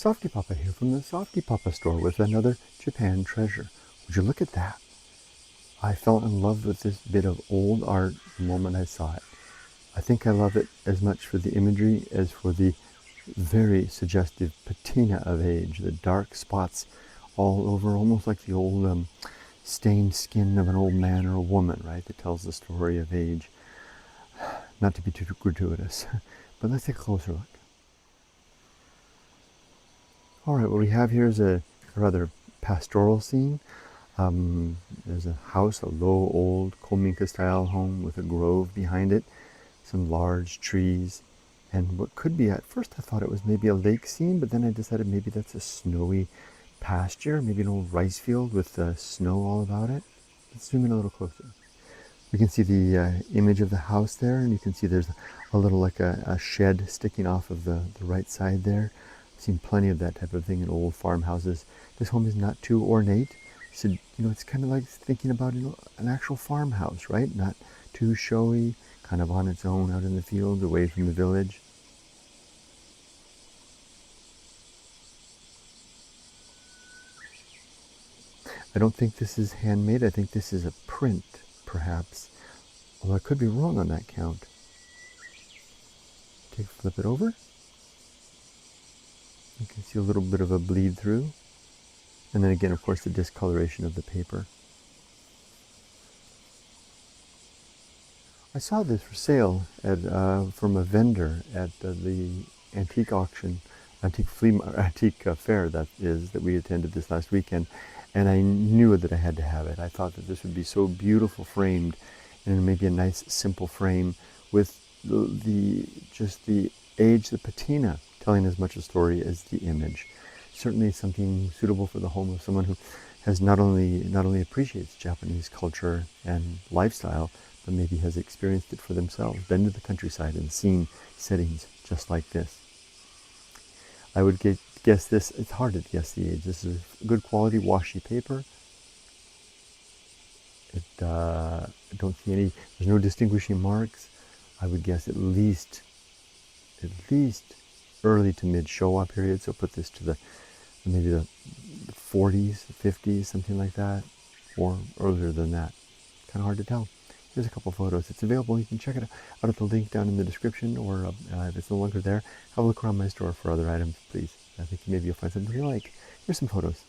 Softypapa here from the Softypapa store with another Japan treasure. Would you look at that? I fell in love with this bit of old art the moment I saw it. I think I love it as much for the imagery as for the very suggestive patina of age, the dark spots all over, almost like the old stained skin of an old man or a woman, right, that tells the story of age. Not to be too gratuitous, but let's take a closer look. All right, what we have here is a rather pastoral scene. There's a house, a low old Kominka style home with a grove behind it, some large trees, and what could be, at first I thought it was maybe a lake scene, but then I decided maybe that's a snowy pasture, maybe an old rice field with snow all about it. Let's zoom in a little closer. We can see the image of the house there, and you can see there's a little like a shed sticking off of the right side there. I've seen plenty of that type of thing in old farmhouses. This home is not too ornate. So, it's kind of like thinking about an actual farmhouse, right? Not too showy, kind of on its own out in the field, away from the village. I don't think this is handmade. I think this is a print, perhaps. Although I could be wrong on that count. Flip it over. You can see a little bit of a bleed through. And then again, of course, the discoloration of the paper. I saw this for sale from a vendor at the antique auction, antique fair that we attended this last weekend, and I knew that I had to have it. I thought that this would be so beautiful framed, and maybe a nice simple frame with just the age, the patina, telling as much a story as the image. Certainly something suitable for the home of someone who has not only appreciates Japanese culture and lifestyle, but maybe has experienced it for themselves, been to the countryside and seen settings just like this. I would guess this, it's hard to guess the age. This is good quality washi paper. I don't see there's no distinguishing marks. I would guess at least early to mid-Showa period, so put this to maybe the 40s, 50s, something like that, or earlier than that. Kind of hard to tell. Here's a couple photos. It's available. You can check it out at the link down in the description, or if it's no longer there, have a look around my store for other items, please. I think maybe you'll find something you like. Here's some photos.